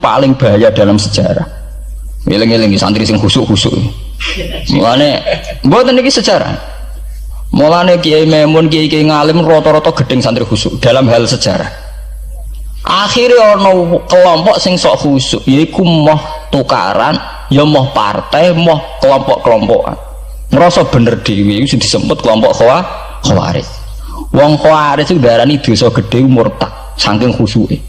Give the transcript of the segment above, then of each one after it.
paling bahaya dalam sejarah. Eling-eling santri sing khusuk-khusuk. Mulane mboten iki sejarah. Mulane Kiai Maimun, Kiai ngalim rata-rata gedeng santri khusuk dalam hal sejarah. Akhirnya ono kelompok sing sok khusuk, yaiku moh tukaran, ya moh partai, moh kelompok-kelompokan. Ngerasa bener dhewe iku disebut kelompok Khawarij. Wong Khawarij itu darani dosa gedhe murtad saking khusuke.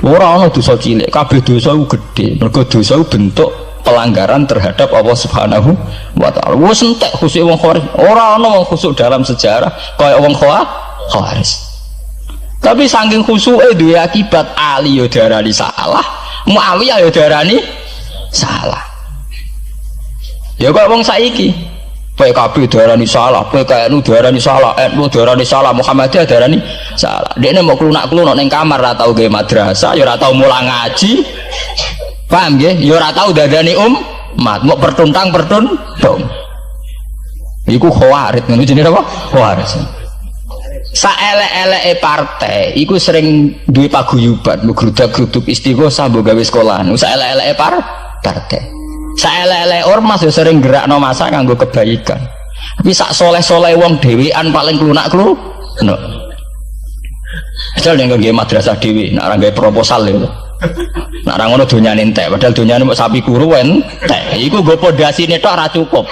Ora ana dosa cilik, kabeh dosa iku gedhe. Mergo dosa iku bentuk pelanggaran terhadap Allah Subhanahu wa taala. Wis entek khusuk wong Khawarij. Ora ana wong khusuk dalam sejarah kaya wong Khawarij. Tapi saking khusuke duwe akibat Ali yo darani salah, Muawiyah yo darani salah. Ya kok wong saiki PKB darani salah, PKNU darani salah, NU darani salah, Muhammadiyah darani salah. Dekne mau klunak-klunuk ning kamar ora tau gawe madrasah, ya ora tau mulang ngaji. Paham nggih? Ya ora tau dadani umat, mau pertuntang-pertuntung. Iku Khawarij ngono jenenge apa? Khawarij. Saelek-eleke partai iku sering duwe paguyuban, ngrudak-gruduk istighosah mbok gawe sekolahan. Saelek-eleke partai. Saelek-elek ormas yo sering gerakno masa nganggo kebaikan. Tapi sak soleh-soleh wong dhewean paling klunak-klunuk. Padahal nek nggih madrasah dhewe, nek ora gawe proposal lho. Nek ora ngono donyane entek, padahal donyane mok sapi kuru entek. Iku nggo pondasine tok ora cukup.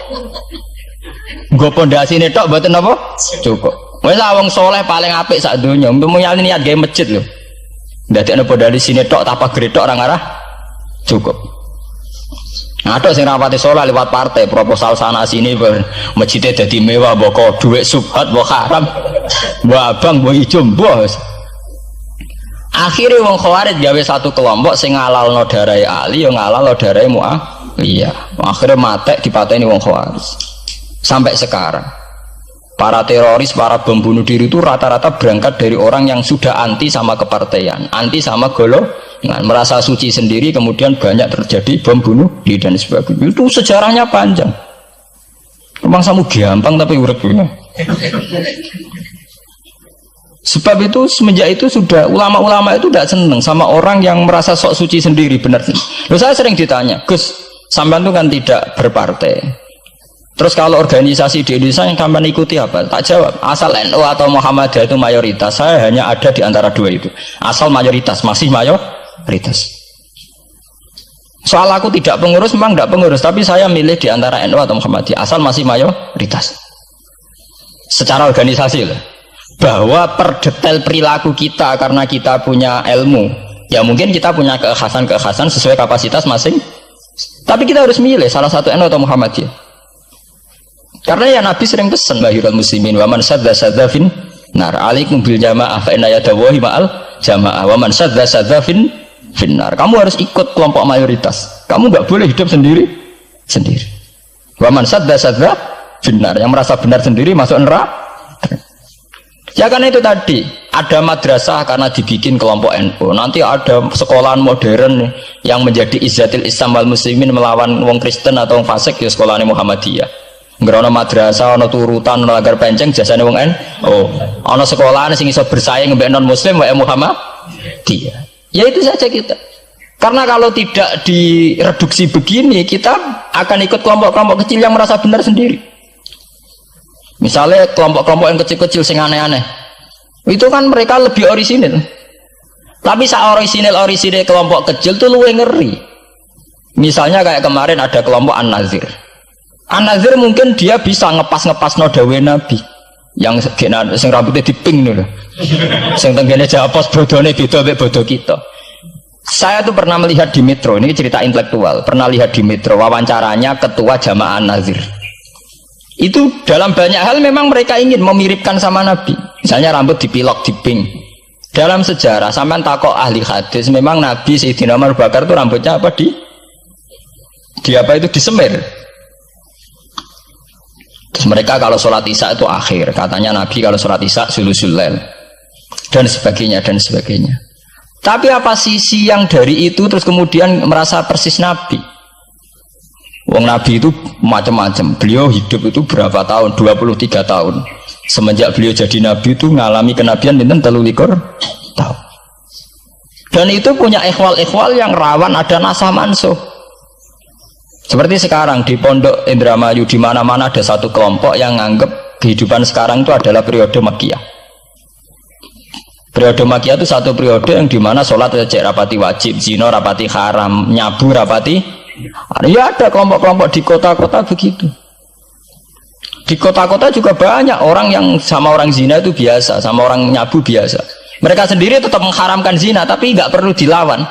Nggo pondasine tok mboten apa? Cukup. Wis wong soleh paling apik sak donya, mulyane niat gawe masjid lho. Ndadekno pondasine tok tanpa gretok ora ngarah cukup. Ada sing rapati sholat lewat partai proposal sana sini masjidnya jadi mewah boko duit subhat boko haram mbok abang mbok ijo mbok. Akhirnya wong Khawarij gawe satu kelompok sing ngalalno darai Ali yang ngalalno darai Muawiyah. Akhirnya matek dipateni wong Khawarij. Sampai sekarang para teroris, para bom bunuh diri itu rata-rata berangkat dari orang yang sudah anti sama kepartaian, anti sama golongan, merasa suci sendiri, kemudian banyak terjadi bom bunuh diri dan sebagainya. Itu sejarahnya panjang. Memang samu gampang tapi urip. Sebab itu semenjak itu sudah ulama-ulama itu tidak senang sama orang yang merasa sok suci sendiri, benar. Loh, saya sering ditanya, Gus, sampean itu kan tidak berpartai. Terus kalau organisasi di Indonesia yang sampean ikuti apa? Tak jawab. Asal NU atau Muhammadiyah itu mayoritas, saya hanya ada di antara dua itu. Asal mayoritas, masih mayoritas. Soal aku tidak pengurus, memang tidak pengurus, tapi saya milih di antara NU atau Muhammadiyah. Asal masih mayoritas. Secara organisasi lah. Bahwa per detail perilaku kita karena kita punya ilmu, ya mungkin kita punya keekhasan sesuai kapasitas masing. Tapi kita harus milih salah satu NU atau Muhammadiyah. Karena ya Nabi sering pesan bahirul muslimin wa man sadza fin nar alaikum bil jamaah fa inna yadawahi ma'al jamaah wa man sadza fin nar. Kamu harus ikut kelompok mayoritas. Kamu nggak boleh hidup sendiri. Wa man sadza fin nar, yang merasa benar sendiri masuk neraka. Ya karena itu tadi ada madrasah karena dibikin kelompok NU. Nanti ada sekolahan modern yang menjadi izzatil Islam wal muslimin melawan wong Kristen atau wong fasik, ya sekolahan Muhammadiyah. Ngerono madrasah, ono turutan, ono lagar penceng, jasane wong ono sekolahan sing iso bersaing mbek non muslim wae Muhammadiyah. Ya itu saja kita. Karena kalau tidak direduksi begini, kita akan ikut kelompok-kelompok kecil yang merasa benar sendiri. Misalnya kelompok-kelompok yang kecil-kecil sing aneh-aneh. Itu kan mereka lebih orisinil. Tapi saat orisinil kelompok kecil tuh luwih ngeri. Misalnya kayak kemarin ada kelompok An-Nazir. An-Nazir mungkin dia bisa ngepas no dawe Nabi yang sing rambutnya diping dulu, sing tenggene japos bodone beda mek bodo kita. Saya tuh pernah melihat di Metro, ini cerita intelektual, pernah lihat di Metro wawancaranya ketua Jamaah An-Nazir. Itu dalam banyak hal memang mereka ingin memiripkan sama Nabi. Misalnya rambut dipilok diping. Dalam sejarah sampean takok ahli hadis, memang Nabi Sayyidina Abu Bakar itu rambutnya apa di apa itu disemir. Terus mereka kalau sholat isya itu akhir, katanya Nabi kalau sholat isya sulusul lail dan sebagainya. Tapi apa sisi yang dari itu terus kemudian merasa persis Nabi? Wong Nabi itu macam-macam. Beliau hidup itu berapa tahun? 23 tahun. Semenjak beliau jadi Nabi itu ngalami kenabian pinten 23 tahun. Dan itu punya ikhwal-ikhwal yang rawan ada nasah mansuh. Seperti sekarang di Pondok Indramayu, di mana-mana ada satu kelompok yang nganggep kehidupan sekarang itu adalah periode Makkiyah. Periode Makkiyah itu satu periode yang dimana sholat cek rapati wajib, zina rapati haram, nyabu rapati. Ya ada kelompok-kelompok di kota-kota begitu. Di kota-kota juga banyak orang yang sama orang zina itu biasa, sama orang nyabu biasa. Mereka sendiri tetap mengharamkan zina, tapi nggak perlu dilawan.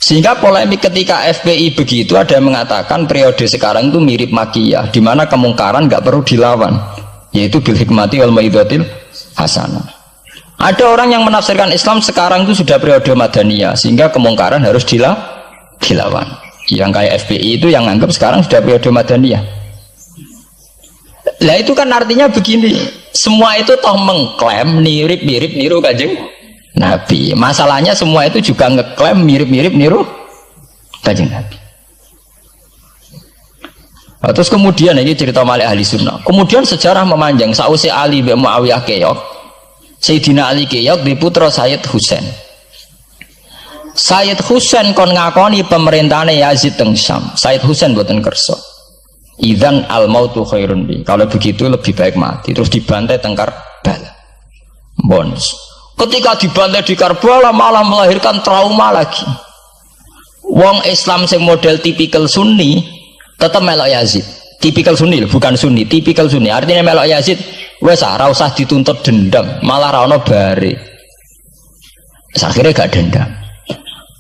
Sehingga polemik ketika FPI begitu, ada yang mengatakan periode sekarang itu mirip Makkiyah, di mana kemungkaran nggak perlu dilawan, yaitu bil hikmati wal mau'izatil hasanah. Ada orang yang menafsirkan Islam sekarang itu sudah periode Madaniyah, sehingga kemungkaran harus dilawan. Yang kayak FPI itu yang anggap sekarang sudah periode Madaniyah. Lah itu kan artinya begini, semua itu toh mengklaim mirip-mirip niru Kanjeng Nabi. Masalahnya semua itu juga ngeklaim mirip-mirip niru Kanjeng Nabi. Nah, terus kemudian ini cerita Malik ahli sunnah. Kemudian sejarah memanjang. Sausi Ali bin Muawiyah keok, Sayyidina Ali keok di putra Sayyid Husain. Sayyid Husain kon ngakoni pemerintahane Yazid teng Syam. Sayyid Husain boten kersa. Idzan al mautu khairun bi. Kalau begitu lebih baik mati. Terus dibantai teng Karbala. Bons. Ketika dibantai di Karbala malah melahirkan trauma lagi. Wong Islam sing model tipikal Sunni tetap melok Yazid. Tipikal Sunni bukan Sunni, tipikal Sunni. Artinya melok Yazid wes ora usah dituntut dendam, malah ra ono bare. Akhirnya gak dendam.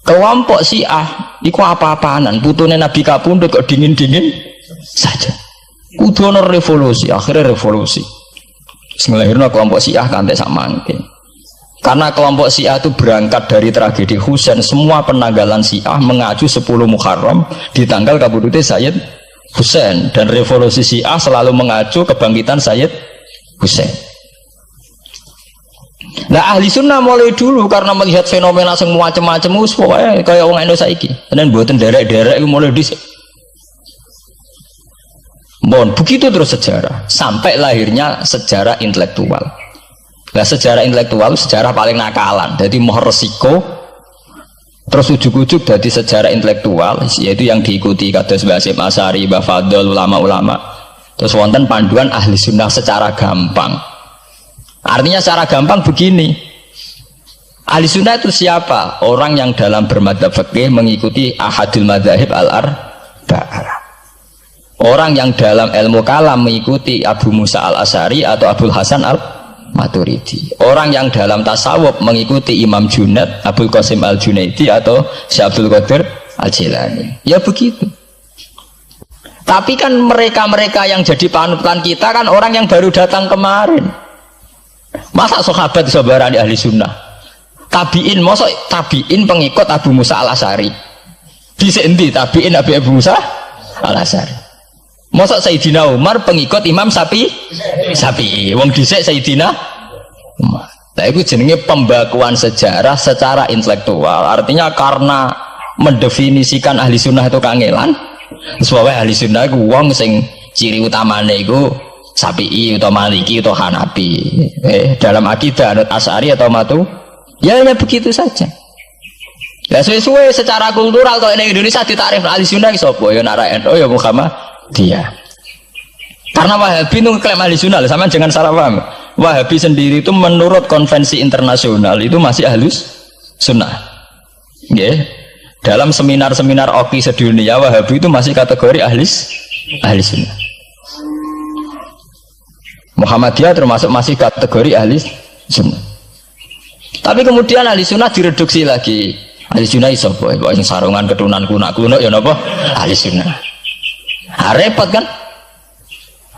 Kelompok Syiah iku apa-apaanan, putune Nabi kapundhut kok dingin-dingin saja. Kudu ono revolusi, akhirnya revolusi. Ngelahirno kelompok Syiah kanthi sak mangke. Karena kelompok Syiah itu berangkat dari tragedi Husain, semua penanggalan Syiah mengacu 10 Muharram di tanggal kabudute Sayyid Husain, dan revolusi Syiah selalu mengacu kebangkitan Sayyid Husain. Nah ahli sunnah mulai dulu karena melihat fenomena semua macam-macam pokoknya kayak orang Indonesia saiki. Dan buatan derek-derek itu mulai dhisik. Bon, begitu terus sejarah sampai lahirnya sejarah intelektual. Nah sejarah intelektual sejarah paling nakalan, jadi mohon resiko terus ujuk-ujuk dari sejarah intelektual, yaitu yang diikuti kados Mbah Hasyim Asy'ari, Mbah Fadl, ulama-ulama. Terus wonten panduan ahli sunnah secara gampang. Artinya secara gampang begini, ahli sunnah itu siapa? Orang yang dalam bermadzhab fikih mengikuti ahadul madzahib al-arba'ah. Orang yang dalam ilmu kalam mengikuti Abu Musa al-Asy'ari atau Abul Hasan al-Maturidi. Orang yang dalam tasawuf mengikuti Imam Junaid, Abul Qasim al-Junaidi atau Syekh Abdul Qadir al-Jilani. Ya begitu. Tapi kan mereka-mereka yang jadi panutan kita kan orang yang baru datang kemarin. Masa sahabat sabarani ahli sunnah? Tabiin, masa tabiin pengikut Abu Musa al-Asy'ari? Bisa endi tabiin Abu Musa al-Asy'ari? Masa Sayyidina Umar pengikut Imam Syafi'i? Wong dhisik Sayyidina Umar. Nah itu jenenge pembakuan sejarah secara intelektual. Artinya karena mendefinisikan ahli sunnah itu kangelan. Sebabnya ahli sunnah itu wong sing ciri utamane itu Syafi'i atau Maliki atau Hanafi. Dalam akidah anut Asy'ari atau Matu, ya hanya begitu saja. Ya suwe-suwe secara kultural kalau di Indonesia ditakrif ahli sunnah sapa? Ya Nara NU ya Muhammad dia. Karena Wahabi itu klaim ahli sunnah, sama jangan salah paham. Wahabi sendiri itu menurut konvensi internasional itu masih ahlus sunnah. Yeah. Dalam seminar-seminar OKI sedunia Wahabi itu masih kategori ahli sunnah. Muhammadiyah termasuk masih kategori ahli sunnah. Tapi kemudian ahli sunnah direduksi lagi. Ahli sunnah iso boy, sing sarungan keturunan kuno ya napa? Ahli sunnah. Nah, repot kan?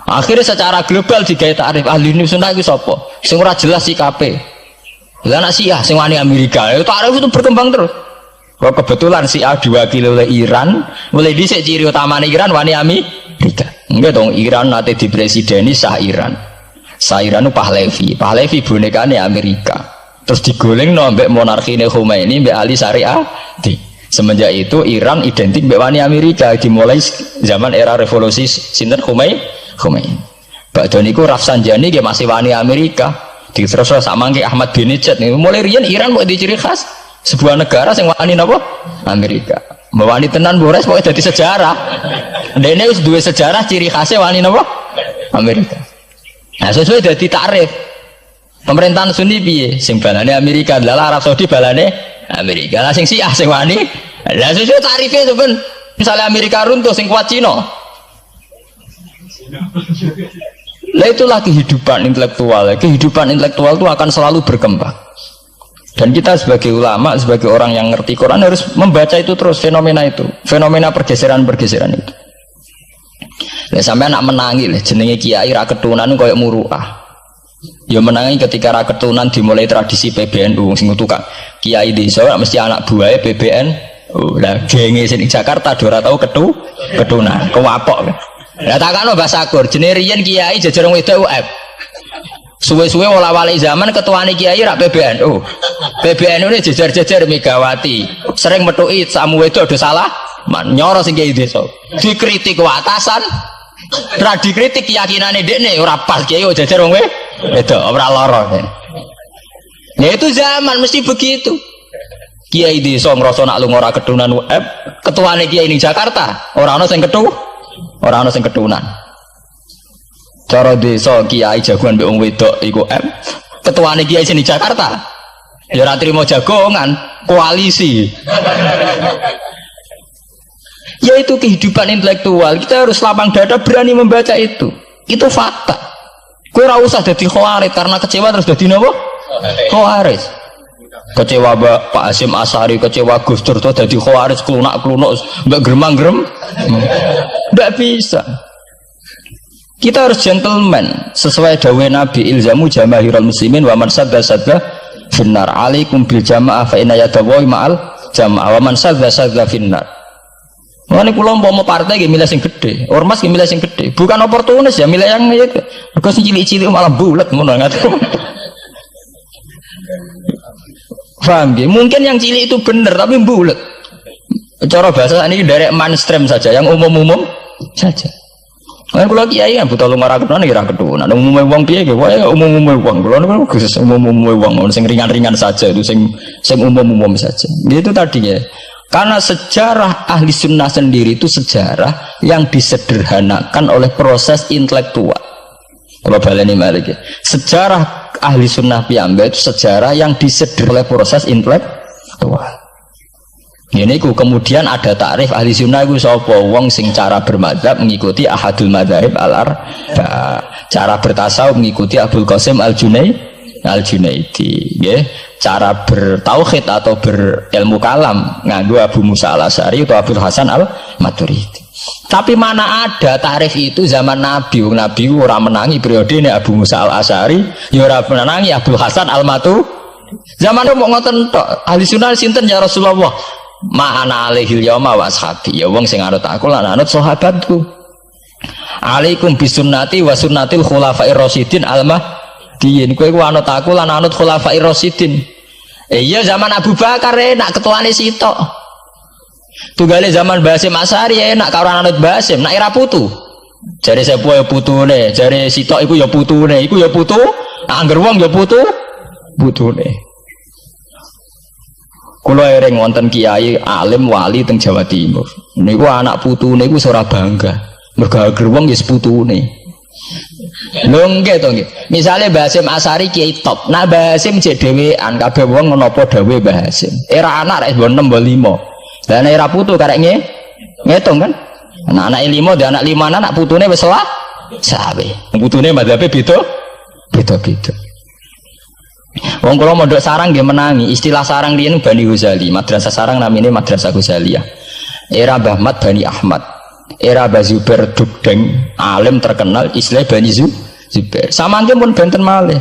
Akhirnya secara global digawe takrif ahli sunnah itu sapa? Sing ora jelas sikape. Lah anak Syiah sing wani Amerika, takrif itu berkembang terus. Kok kebetulan Syiah diwakili oleh Iran, mulai dhisik ciri utamane Iran wani Amerika. Enggak dong, Iran nate dipresideni Shah Iran. Shah Iran itu Pahlavi. Pahlavi bonekane Amerika. Terus digolengno mbek monarkine Khomeini mbek Ali Syariati. Semenjak itu Iran identik mbek wani Amerika dimulai zaman era revolusi sinten Khomeini. Badhe niku Rafsanjani dia masih wani Amerika. Terus sama kayak Ahmad bin Nijat nih. Mulai rian Iran mau diciri khas sebuah negara yang wani apa? Amerika. Wani tenan Boris pokoknya jadi sejarah. Dan ini dua sejarah ciri khasnya wani apa? Amerika. Nah sesuai dari takrif. Pemerintahan Sunni piye? Sing balane Amerika, adalah Arab Saudi balane Amerika. Lah sing Syiah sing wani. Lah sesuai tarifnya itu kan. Misalnya Amerika runtuh sing kuat Cina. Lah itulah kehidupan intelektual. Kehidupan intelektual itu akan selalu berkembang. Dan kita sebagai ulama, sebagai orang yang ngerti Quran harus membaca itu terus, fenomena itu, fenomena pergeseran-pergeseran itu. Lah sampai anak menangi lah, jenenge kiai ra ketunan koyo muruah. Ya menangi ketika ra ketunan dimulai tradisi PBNU sing tukang kiai desa mesti anak buahe PBNU. Lah genge sing Jakarta ora tau ketunan, kewapok. Lah takano Mbah Sakur, jenenge riyen kiai jajar wedok UF. Suwe-suwe wala-wali zaman ketuane kiai rak PBNU. PBNU ini jajar-jajar Megawati. Sering metuki samu wedok do salah, nyoro sing kiai desa. Dikritik ke atasan, ra dikritik keyakinane dekne ora pas kiai jajar wong wedok ora lara. Ya itu zaman mesti begitu. Kiai desa ngrasa nak lunga ora ketunan UF, ketuane kiai ning Jakarta ora ana sing orang sing ketunan. Cara desa kiai jagoan mbek wong wedok iku ketuane kiai sing di Jakarta. Ya ora trimo jagongan, koalisi. Ya itu kehidupan intelektual. Kita harus lapang dada berani membaca itu. Itu fakta. Kowe ora usah dadi khawarij karena kecewa terus dadi napa? Khawarij. Kecewa Pak Hasyim Asy'ari, kecewa Gus Dur tuh dadi khawarij klunak-klunuk mbek gremang-grem. Tidak bisa. Kita harus gentleman sesuai dawuh Nabi ilzamu jamaahirul muslimin wa man sadda finnar alaikum bil jamaah fa inna yadallahi ma'al jamaah wa man sadda finnar. Mane kula umpama partai nggih milih sing gedhe, ormas nggih milih sing gedhe. Bukan oportunis ya milih yang itu. Mergo sing cilik-cilik malah bulet ngono ngaten. Paham nggih? Mungkin yang cilik itu benar tapi bulet. Cara bahasa ini dari mainstream saja, yang umum-umum saja. Kan kalau kiai kan butuh lunga ra ketunan ya ra ketunan. Umume wong piye ge wae umume wong. Kulo niku khusus umume wong sing ringan-ringan saja itu sing umum-umum saja. Itu tadi ya. Karena sejarah ahli sunnah sendiri itu sejarah yang disederhanakan oleh proses intelektual. Kalau baleni malih ya. Sejarah ahli sunnah piyambak itu sejarah yang disederhanakan oleh proses intelektual. Ini kemudian ada takrif ahli sunnah itu sapa wong sing cara bermadzhab mengikuti ahadul madzhab al-arba, cara bertasawuf mengikuti Abdul Qasim al-Junaidi, ya. Cara bertauhid atau berilmu kalam nganggo Abu Musa al-Asy'ari atau Abdul Hasan al-Maturidi. Tapi mana ada takrif itu zaman Nabi? Nabi ora menangi periode ini Abu Musa al-Asy'ari, ya ora menangi Abdul Hasan al-Maturidi. Zaman itu mau ngoten tok. Ahli sunnah sinten ya Rasulullah? Ma'ana alaihil yauma wa ashabi. Ya wong sing anut aku lan anut sahabatku. Alaikum bisunnati wa sunnatil khulafair rasyidin al-mahdiyyin. Kowe ku anut aku lan anut khulafair rasyidin. Iya zaman Abu Bakar enak ketuane sitok. Tunggale zaman Basim Asy'ari enak karo anut Basim, nak era putu. Jare sepuh ya putune, jare sitok iku ya putune, iku ya putu, angger wong ya putune. Kula ereng wonten kiai alim wali teng Jawa Timur. Niku anak putune iku ora bangga. Mergo ager wong ya putune. Lho nggih to nggih. Misale Basim Asy'ari kiai top. Nah Basim jek dhewean kabeh wong menapa dawuh Basim. Era anak rek 6 5. Lah nek era putu karek ngitung kan. Anak-anak 5 dan anak 5 anak putune wis sawe. Putune madzhabe beda-beda. Wong kula mondok sarang nggih menangi. Istilah sarang riyen Bani Ghazali, madrasah sarang namine Madrasah Ghazaliyah. Era Mbah Ahmad Bani Ahmad. Era Mbah Zubair Dugdeng, alim terkenal istilah Bani Zubair. Samangke pun benten malih.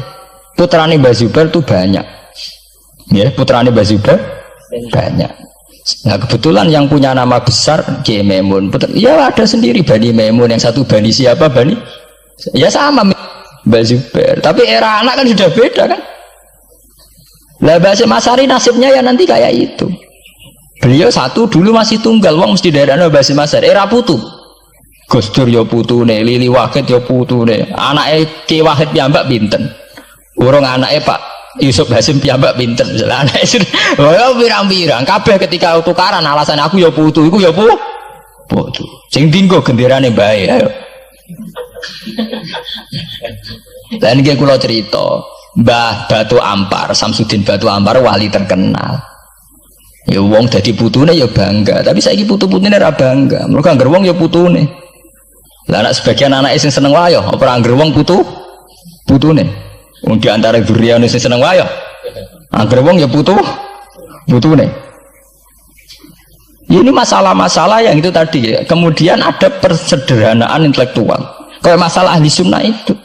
Putrane Mbah Zubair itu banyak. Ya, putrane Mbah Zubair banyak. Nah, kebetulan yang punya nama besar Kiai Maimun. Ya ada sendiri Bani Maimun, yang satu Bani siapa Bani? Ya sama Mbah Zubair. Tapi era anak kan sudah beda kan? Lah Basim Asy'ari nasibnya ya nanti kayak itu. Beliau satu dulu masih tunggal, wong mesti daerahnya Basim Asy'ari era putu. Gus Dur ya putune, Lili Wahid ya putune. Anake Ki Wahid piyambak pinten? Urung anake Pak Yusuf Hasim piyambak pinten misalnya anake oh pirang-pirang kabeh ketika tukaran alasan aku ya putu iku ya putu sing dinggo genderane bae ayo. Dan iki kula cerita Mbah Batu Ampar Samsudin Batu Ampar wali terkenal. Ya wong dadi putune ya bangga, tapi saiki putu-putune ora bangga. Mergo anggar wong ya putune. Lah anak sebagian anak sing seneng wayo, apa anggar wong putune. Wong di antara duriyane sing seneng wayo. Anggar wong ya putune. Ini masalah-masalah yang itu tadi ya. Kemudian ada persederhanaan intelektual. Kayak masalah ahli sunnah itu.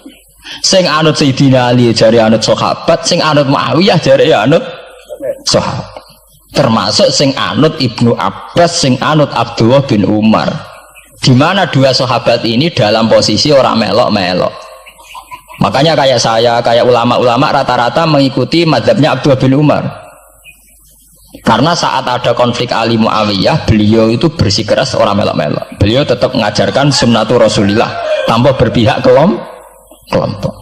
Sing anut Sayyidina Ali jare anut sahabat, sing anut Muawiyah jare anut sahabat. Termasuk sing anut Ibnu Abbas, sing anut Abdullah bin Umar. Di mana dua sahabat ini dalam posisi orang melok-melok. Makanya kayak saya, kayak ulama-ulama rata-rata mengikuti mazhabnya Abdullah bin Umar. Karena saat ada konflik Ali Muawiyah, beliau itu bersikeras orang melok-melok. Beliau tetap mengajarkan sunnatul Rasulillah tanpa berpihak kelompok.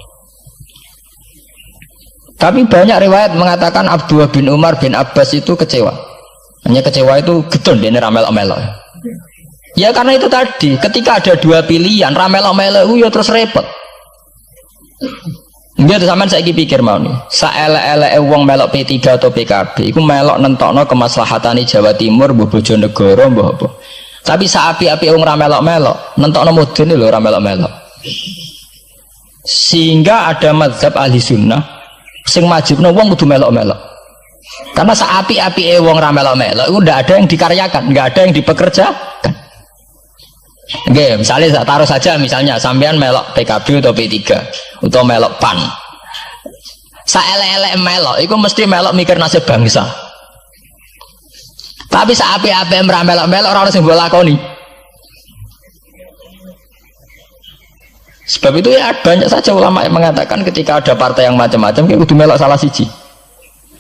Tapi banyak riwayat mengatakan Abdullah bin Umar bin Abbas itu kecewa. Hanya kecewa itu gedon dia ramel-melok. Ya karena itu tadi, ketika ada dua pilihan ramel-melok ya terus repot. Dia tuh sampean saiki pikir mau nih, saelek-eleke wong melok P3 atau PKB, iku melok nentokno kemaslahatane Jawa Timur, mbah Bojonegoro, mbah apa. Tapi saapi-api wong ra melok-melok, nentokno mudun lho ra melok-melok. Sehingga ada mazhab ahli sunnah sing majibno wong kudu melok-melok. Karena saapi-api wong ra melok-melok iku ndak ada yang dikaryakan, nggak ada yang dipekerjakan. Oke, misalnya taruh saja misalnya sampean melok PKB atau P3 atau melok PAN. Saelek-elek melok iku mesti melok mikir nasib bangsa. Tapi saapi-api ora melok-melok ora ono sing mbok lakoni. Sebab itu ya banyak saja ulama yang mengatakan ketika ada partai yang macam-macam kayak kudu melok salah siji.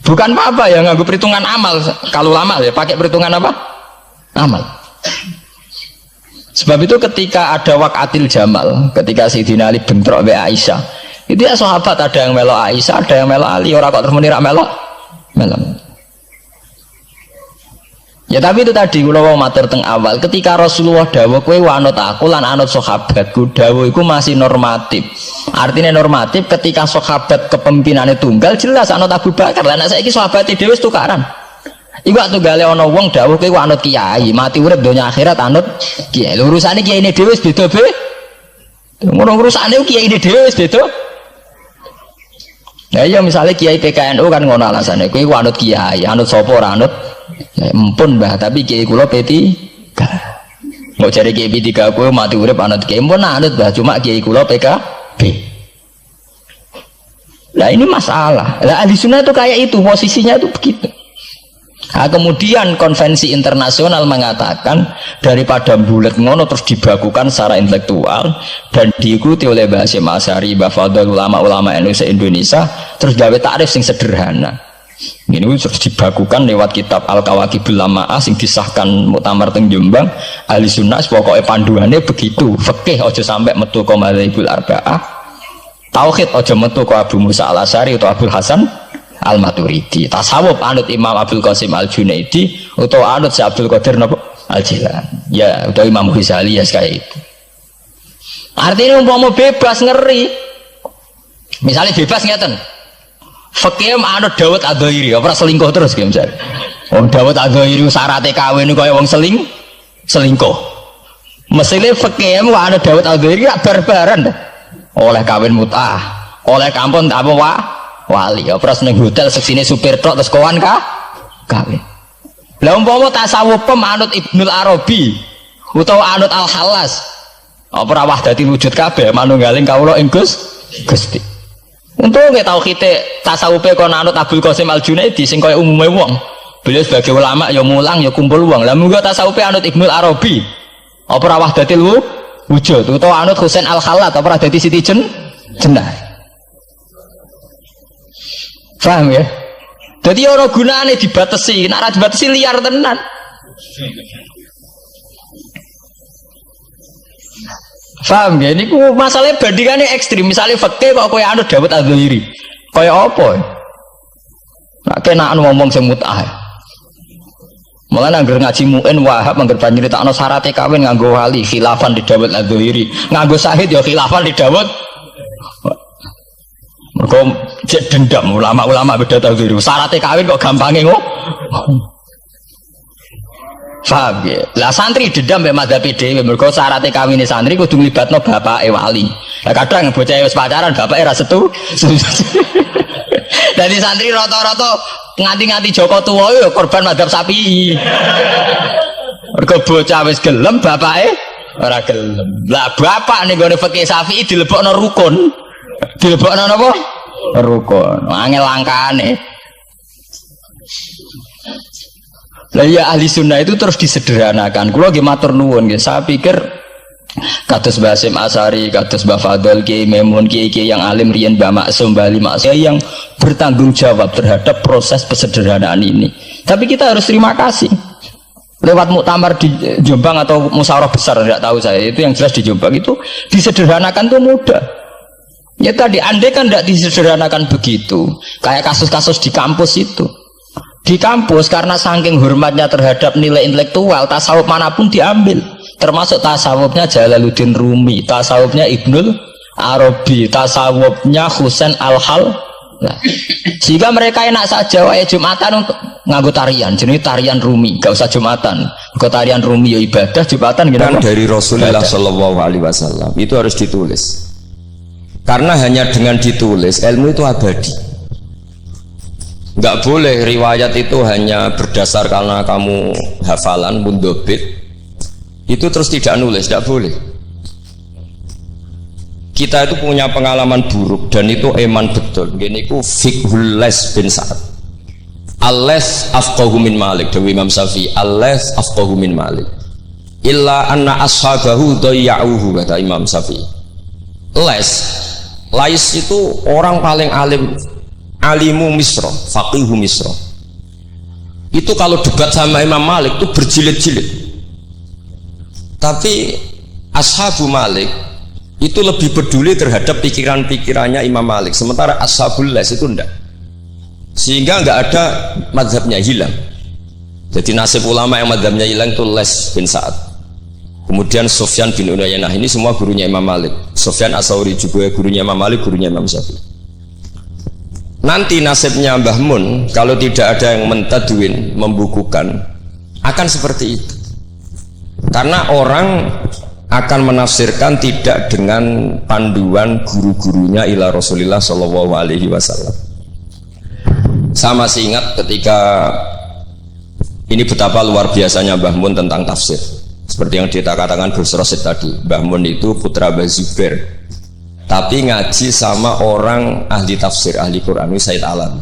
Bukan apa-apa ya nganggo perhitungan amal. Kalau lama ya pakai perhitungan apa? Amal. Sebab itu ketika ada waqatil Jamal, ketika Sayyidina Ali bentrok be Aisyah, itu ya sahabat ada yang melok Aisyah, ada yang melok Ali, orang kok terus muni rak melok. Ya tapi itu tadi kula wau matur teng awal, ketika Rasulullah dawuh kowe anut aku lan anut sahabatku, dawuh iku masih normatif. Artinya normatif ketika sahabat kepemimpinannya tunggal jelas anut Abu Bakar. Lah nek saiki sahabate dhewe wis tukaran. Iku tunggale ana wong dawuh kowe anut kiai, mati urip donya akhirat anut kiai. Lho urusane kiyaine dhewe wis beda be. Ngono urusane kiyaine dhewe wis beda. Ya iya misalnya kiai PKNU kan ngono alasane, kowe anut kiai, anut sapa ora anut? Ya empun Mbah, tapi kiai kula P3. Mau cari kiai P3 kowe mati urip anut kiai, empun anut Mbah, cuma kiai kula PKB. Lah ini masalah. Lah ahli sunnah itu kayak itu, posisinya itu begitu. Nah, kemudian konvensi internasional mengatakan daripada bulet ngono terus dibakukan secara intelektual dan diikuti oleh Mbah Hasyim Asy'ari, Mbah Fadl, ulama-ulama Indonesia, terus gawe takrif sing sederhana. Ini terus dibakukan lewat kitab Al-Kawakibul Lama'ah sing disahkan Muktamar teng Jombang. Ahli sunnah pokoknya panduannya begitu. Fikih aja sampai metu ka madzhabul arba'ah. Tauhid aja metu ka Abu Musa Al-Asy'ari atau Abdul Hasan Al-Maturidi. Tasawuf anut Imam Abdul Qasim Al-Junaidi atau anut si Abdul Qadir Al-Jilani. Ya, atau Imam Ghazali ya kayak itu. Artinya umpama bebas ngeri. Misalnya bebas ngeten. Fikih anut Dawud Ad-Dhairi, ora selingkuh terus ki misalnya. Wong Dawud Ad-Dhairi syaratnya kawin kaya wong selingkuh. Mesine fikih anut Dawud Ad-Dhairi gak barbaran dah. Oleh kawin mut'ah, oleh kampung tak apa wali, ya pras ning hotel seksine supir truk terus kawan kawin. Lah umpama tasawuf anut Ibnul Arabi utawa anut Al-Halas, apa ora wahdati wujud kabeh manunggaling kawula ing Gusti. Untunge tauhide tasawufe kon anut Abdul Qasim Al-Junaidi sing kaya umume wong. Beliau sebagai ulama ya mulang ya kumpul wong. Lah munggo tasawufe anut Ibnul Arabi, apa ora wahdati wujud utawa anut Husain Al-Khallat, apa ora dadi Siti Jenar. Paham ya? Jadi orang gunanya dibatasi, nak dibatasi liar tenan. Paham ya? Ini masalahnya bandingannya ekstrim. Misalnya fakih kok kowe anut Dawud Ad-Dhairi, Kaya apa? Nak kena ngomong sing mut'ah. Mulane anggere ngaji muin Wahab anggere nyritakno syaraté kawin nganggo wali khilafan di Dawud Adz-Dzahiri, nganggo syahid ya khilafan di Dawud. Mergo cek dendam ulama-ulama beda Dzahiri. Syaraté kawin kok gampange ngono. Faham ya? Lah santri dendam mbek madzhab dhewe mergo syaratnya kawine santri kudu nglibatno bapake wali. Lah kadang bocah wis pacaran bapake ra setu. Dadi santri rata-rata nganti-nganti Joko tuwa ya korban madzhab Syafi'i. Mergo bocah wis gelem bapake ora gelem. Lah bapak ning gone fikih Syafi'i dilebokno rukun. Dilebokno napa? Rukun. Angel langkane. Lah ya ahli sunnah itu terus disederhanakan. Kulo nggih matur nuwun nggih. Saya pikir kados Mbah Hasyim Asy'ari, kados Mbah Fadl, Kiai Memun, kiai-kiai yang alim riyen Mbah Maksum, Mbah Ali Maksum yang bertanggung jawab terhadap proses kesederhanaan ini. Tapi kita harus terima kasih. Lewat muktamar di Jombang atau musyawarah besar tidak tahu saya, itu yang jelas di Jombang itu disederhanakan tuh mudah. Ya tadi andai kan tidak disederhanakan begitu, kayak kasus-kasus di kampus itu. Di kampus karena saking hormatnya terhadap nilai intelektual, tasawuf manapun diambil, termasuk tasawufnya Jalaluddin Rumi, tasawufnya Ibnul Arabi, tasawufnya Husain Al-Hal. Nah, sehingga mereka enak saja wae Jumatan untuk nganggo tarian, jenis tarian Rumi, gak usah Jumatan. Ke tarian Rumi ya ibadah, Jumatan gitu. Kan dari Rasulullah Shallallahu Alaihi Wasallam itu harus ditulis, karena hanya dengan ditulis ilmu itu abadi. Nggak boleh riwayat itu hanya berdasar karena kamu hafalan mundobit itu terus tidak nulis, tidak boleh. Kita itu punya pengalaman buruk dan itu eman betul. Gini ku fiqhul Les bin Sa'ad. Al-Les afqahu min Malik, Dewi Imam Syafi'i. Al-Les afqahu min Malik. Illa anna ashabahu dayya'uhu, kata Imam Syafi'i. Lais itu orang paling alim, alimu Misra, faqihu Misra. Itu kalau debat sama Imam Malik itu berjilid-jilid. Tapi ashabu Malik itu lebih peduli terhadap pikiran-pikirannya Imam Malik, sementara ashabul Les itu enggak. Sehingga enggak ada mazhabnya hilang. Jadi nasib ulama yang mazhabnya hilang itu Les bin Sa'ad. Kemudian Sufyan bin Uyainah, ini semua gurunya Imam Malik. Sufyan As-Tsauri juga gurunya Imam Malik, gurunya Imam Syafi'i. Nanti nasibnya Mbah Mun kalau tidak ada yang mentadwin, membukukan, akan seperti itu. Karena orang akan menafsirkan tidak dengan panduan guru-gurunya ila Rasulullah Shallallahu Alaihi Wasallam. Saya masih ingat ketika ini betapa luar biasanya Mbah Mun tentang tafsir. Seperti yang kita katakan Gus Rosid tadi, Mbah Mun itu putra Mbah Zubair, tapi ngaji sama orang ahli tafsir, ahli Quran, Said Alam.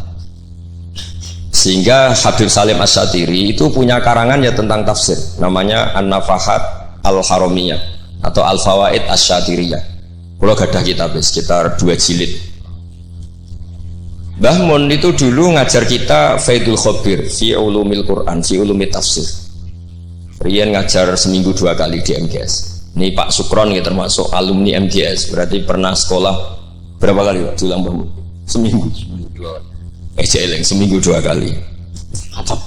Sehingga Habib Salim Asy-Syatiri itu punya karangan ya tentang tafsir, namanya An-Nafahat Al-Haramiyah atau Al-Fawaid Asy-Syatiriyah. Kalau gadah kitab sekitar 2 jilid. Mbah Mun itu dulu ngajar kita Faidul Khobir fi ulumil Quran, fi ulumit tafsir. Rian ngajar seminggu 2 kali di MGS. Ini Pak Sukron ya termasuk alumni MGS, berarti pernah sekolah berapa kali Pak diulang Mbah Mun? Seminggu 2 kali. Jeleng seminggu 2 kali. Khatam.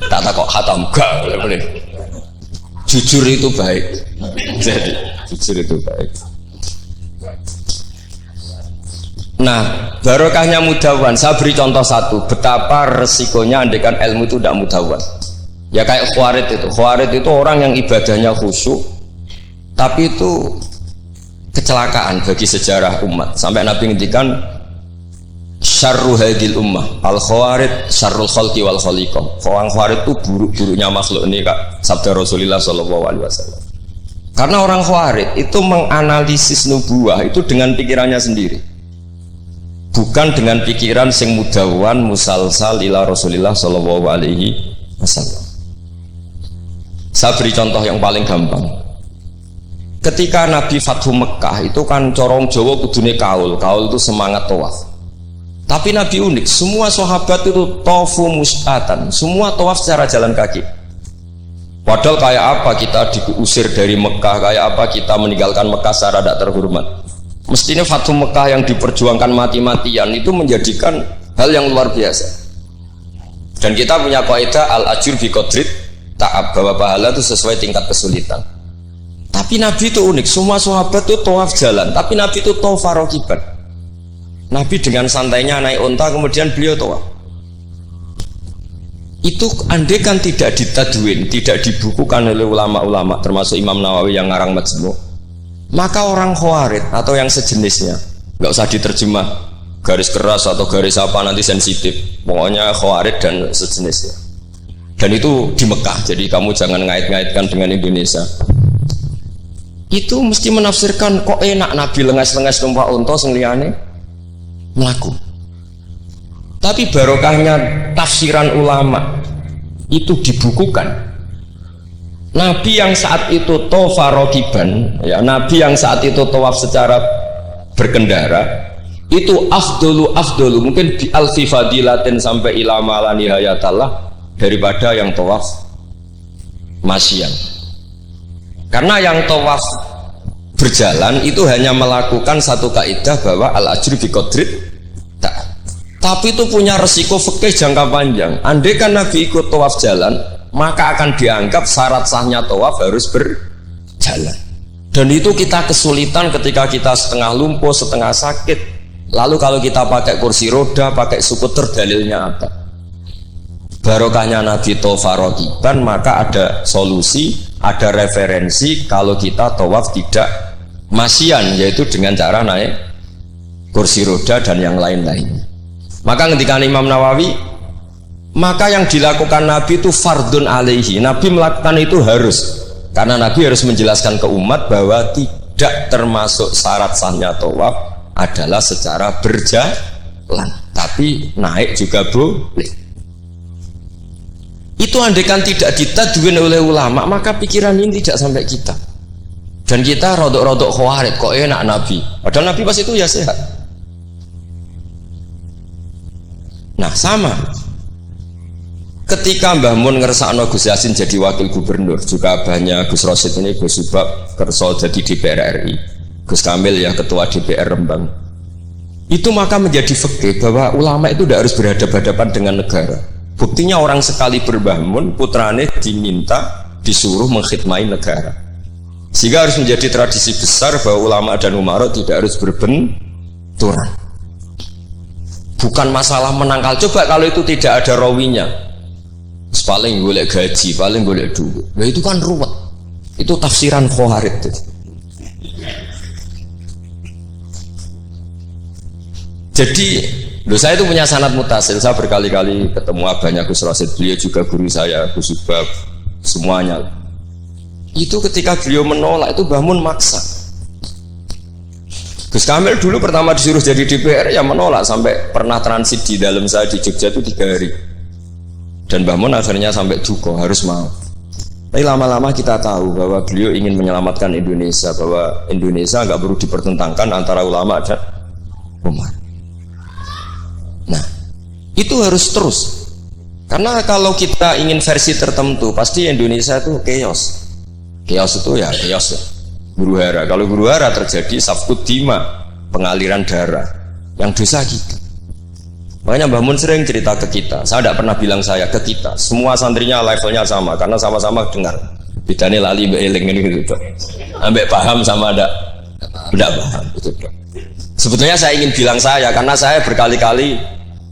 Tak kok khatam gak boleh. Jujur itu baik. Jadi jujur itu baik. Nah, barokahnya mudawan. Saya beri contoh satu, betapa resikonya andekan ilmu itu tidak mudawan. Ya kayak Khawarij itu. Khawarij itu orang yang ibadahnya khusyuk, tapi itu kecelakaan bagi sejarah umat. Sampai Nabi ngendikan syarru hadil ummah al khawarij syarrul khalqi wal khaliqah. Orang Khawarij itu buruk-buruknya makhluk, ini Kak sabda Rasulullah sallallahu alaihi wasallam. Karena orang Khawarij itu menganalisis nubuah itu dengan pikirannya sendiri, bukan dengan pikiran sing mudawan musalsal ila Rasulullah sallallahu alaihi wasallam. Saya beri contoh yang paling gampang. Ketika Nabi Fathu Mekah itu kan corong Jawa kudune kaul itu semangat tawaf. Tapi Nabi unik, semua sahabat itu tofu mus'atan, semua tawaf secara jalan kaki. Padahal kayak apa kita diusir dari Mekah, kayak apa kita meninggalkan Mekah secara tidak terhormat. Mestinya Fathu Mekah yang diperjuangkan mati-matian itu menjadikan hal yang luar biasa. Dan kita punya kaidah al-ajur bi qadrit ta'ab, bahwa pahala itu sesuai tingkat kesulitan. Tapi Nabi itu unik, semua sahabat itu tawaf jalan, tapi Nabi itu tawaf rakiban. Nabi dengan santainya naik unta, kemudian beliau tawaf. Itu andai kan tidak ditadwin, tidak dibukukan oleh ulama-ulama, termasuk Imam Nawawi yang ngarang Majmu', maka orang Khawarij atau yang sejenisnya, nggak usah diterjemah garis keras atau garis apa nanti sensitif, pokoknya Khawarij dan sejenisnya. Dan itu di Mekah, jadi kamu jangan ngait-ngaitkan dengan Indonesia. Itu mesti menafsirkan kok enak Nabi lengas-lengas numpak unta sing liyane mlaku. Tapi barokahnya tafsiran ulama itu dibukukan. Nabi yang saat itu tawaf rakiban, ya, Nabi yang saat itu tawaf secara berkendara, itu afdolu mungkin bi alfi fadilatin sampai ila mala nihayatallah daripada yang tawaf masyian. Karena yang tawaf berjalan itu hanya melakukan satu kaidah bahwa al-ajru bi qadrit ta'ab. Tapi itu punya resiko fikih jangka panjang. Andai kan Nabi ikut tawaf jalan, maka akan dianggap syarat sahnya tawaf harus berjalan. Dan itu kita kesulitan ketika kita setengah lumpuh, setengah sakit. Lalu kalau kita pakai kursi roda, pakai skuter, dalilnya apa? Barokahnya Nabi tawaf rakiban, maka ada solusi, ada referensi kalau kita tawaf tidak masyian, yaitu dengan cara naik kursi roda dan yang lain-lain. Maka ketika Imam Nawawi, maka yang dilakukan Nabi itu fardun alaihi, Nabi melakukan itu harus, karena Nabi harus menjelaskan ke umat bahwa tidak termasuk syarat sahnya tawaf adalah secara berjalan, tapi naik juga boleh. Itu andaikan tidak ditadwin oleh ulama, maka pikiran ini tidak sampai kita. Dan kita rodok-rodok Khawarij, kok enak Nabi, padahal Nabi pas itu ya sehat. Nah sama, ketika Mbah Mun ngersakno Gus Yasin jadi wakil gubernur, juga banyak Gus Rosid ini, Gus Subab kerso jadi DPR RI, Gus Kamil ya ketua DPR Rembang. Itu maka menjadi fikih bahwa ulama itu tidak harus berhadapan-hadapan dengan negara. Buktinya orang sekali Mbah Mun, putrane diminta disuruh mengkhidmati negara. Sehingga harus menjadi tradisi besar bahwa ulama dan umara tidak harus berbenturan. Bukan masalah menangkal. Coba kalau itu tidak ada rawinya, paling golek gaji, paling golek duit, nah itu kan ruwet. Itu tafsiran Khawarij. Jadi saya itu punya sanad mutasil. Saya berkali-kali ketemu abahnya Gus Rosid, beliau juga guru saya, Gus Subab, semuanya. Itu ketika beliau menolak, itu Mbah Mun maksa. Gus Kamil dulu pertama disuruh jadi DPR ya menolak, sampai pernah transit di dalam saya di Jogja itu 3 hari. Dan Mbah Mun akhirnya sampai duka harus mau. Tapi lama-lama kita tahu bahwa beliau ingin menyelamatkan Indonesia, bahwa Indonesia nggak perlu dipertentangkan antara ulama dan umat. Nah, itu harus terus. Karena kalau kita ingin versi tertentu, pasti Indonesia itu chaos. Chaos itu ya chaos ya. Guru hara, kalau guru hara terjadi safkut dima, pengaliran darah, yang dosa kita. Makanya Mbah Mun sering cerita ke kita, saya tidak pernah bilang saya, ke kita, semua santrinya levelnya sama, karena sama-sama dengar. Bedanya lali mbak eling ini gitu, ambek paham sama tidak paham gitu. Sebetulnya saya ingin bilang saya, karena saya berkali-kali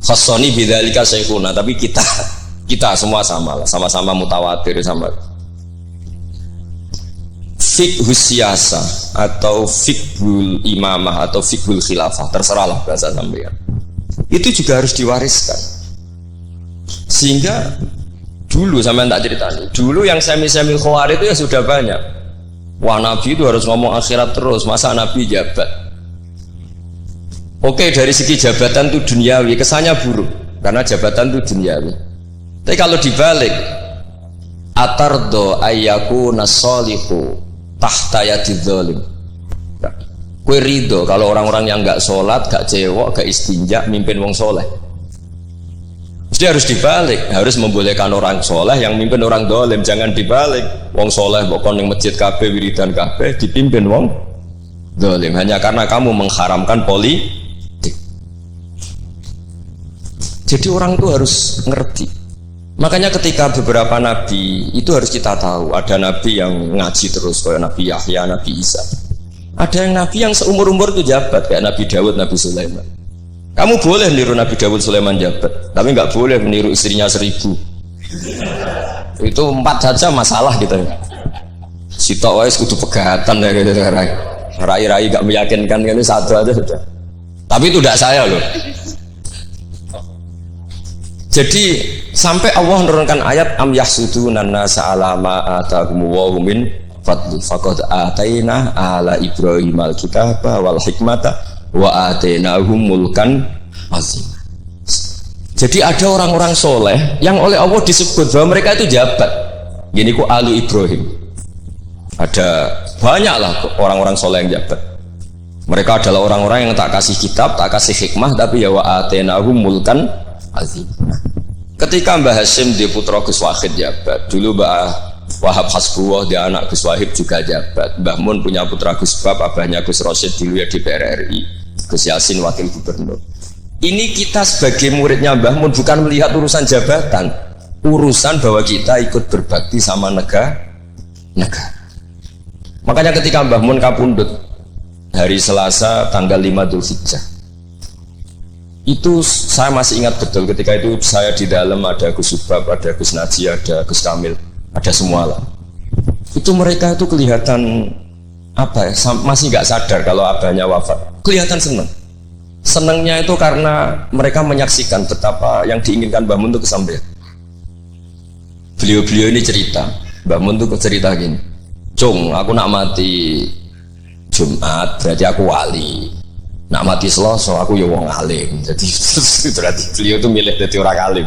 khasoni bidzalika syekhuna, tapi kita semua sama lah, sama-sama mutawatir sama. Fiqhus siyasa atau fiqhul imamah atau fiqhul khilafah, terserahlah bahasa sampean, itu juga harus diwariskan. Sehingga dulu sampean tak ceritani, dulu yang semi-semi Khawarij itu ya sudah banyak. Wah Nabi itu harus ngomong akhirat terus, masa Nabi jabat. Oke, dari segi jabatan itu duniawi, kesannya buruk karena jabatan itu duniawi. Tapi kalau dibalik, atardo ayyaku nasolihu tahta yadidz zalim. Kue ridho kalau orang-orang yang nggak sholat, nggak cewek, nggak istinja mimpin wong soleh. Jadi harus dibalik, harus membolehkan orang soleh yang mimpin orang dolim, jangan dibalik. Wong soleh pokoknya yang masjid kabeh wiridan kabeh dipimpin wong zalim, hanya karena kamu mengharamkan politik. Jadi orang itu harus ngerti. Makanya ketika beberapa nabi itu harus kita tahu, ada nabi yang ngaji terus kayak Nabi Yahya, Nabi Isa. Ada yang nabi yang seumur-umur itu jabat kayak Nabi Dawud, Nabi Sulaiman. Kamu boleh niru Nabi Dawud, Sulaiman jabat, tapi nggak boleh meniru istrinya 1000. Itu 4 saja masalah gitu. Sitok wais kudu pegatan ya gitu. Rai-rai nggak meyakinkan kan, satu aja sudah. Tapi itu tidak saya loh. Jadi sampai Allah menurunkan ayat am yahsuduna nasa ala ma atahumullahu min fadli faqad ataina ala Ibrahim al-kitaba wal hikmata wa atainahum mulkan azim. Jadi ada orang-orang soleh yang oleh Allah disebut bahwa mereka itu jabat. Gini ku alu Ibrahim. Ada banyaklah orang-orang soleh yang jabat. Mereka adalah orang-orang yang tak kasih kitab, tak kasih hikmah, tapi ya wa atainahum mulkan azim. Ketika Mbah Hasyim di putra Gus Wahid jabat, dulu Mbah Wahab Hasbullah dia anak Gus Wahid juga jabat. Mbah Mun punya putra Gus Bab, abahnya Gus Rosyid dulu ya di PRRI, Gus Yasin wakil gubernur. Ini kita sebagai muridnya Mbah Mun bukan melihat urusan jabatan, urusan bahwa kita ikut berbakti sama negara. Makanya ketika Mbah Mun kapundhut hari Selasa tanggal 5 Dzulhijjah, itu saya masih ingat betul. Ketika itu saya di dalam, ada Gus Subab, ada Gus Naji, ada Gus Kamil, ada semua lah. Itu mereka itu kelihatan apa ya, masih nggak sadar kalau abahnya wafat. Kelihatan senang. Senangnya itu karena mereka menyaksikan betapa yang diinginkan Mbah Mun itu kesampaian. Beliau-beliau ini cerita, Mbah Mun itu cerita gini, Cung, aku nak mati Jumat berarti aku wali. Nak mati Selasa aku ya wong alim. Jadi berarti beliau itu milih jadi orang alim.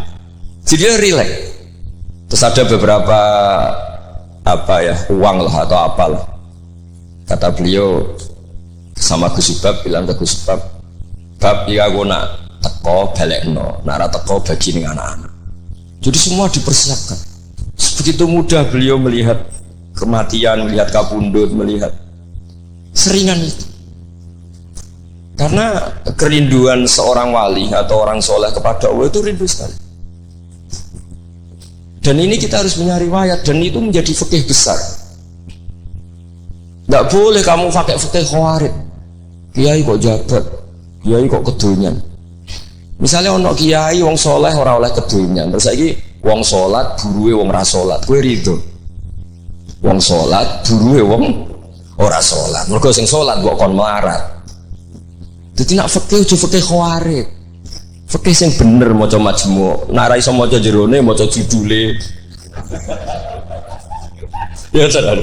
Jadi dia rileks. Terus ada beberapa apa ya, uang lah atau apalah. Kata beliau sama Gus Subab, bilang ke Gus Subab, bab ya aku nak teko balekno, nak ra teko bagi ning anak-anak. Jadi semua dipersiapkan. Begitu mudah beliau melihat kematian, melihat kapundhut, melihat seringan itu. Karena kerinduan seorang wali atau orang soleh kepada Allah itu rindu sekali. Dan ini kita harus punya riwayat, dan itu menjadi fikih besar. Nggak boleh kamu pakai fikih khawarij. Kiai kok jabat, kiai kok kedonyan. Misalnya ono kiai wong soleh ora oleh kedonyan, terus saiki wong salat buruwe wong ra salat, kowe rido? Wong salat buruwe wong ora salat. Mergo sing salat kok kon melarat. Jadi nak fikih aja fikih khawarij. Fikih sing bener maca majmu'. Nak ra iso maca jerone maca judule. Ya sadar.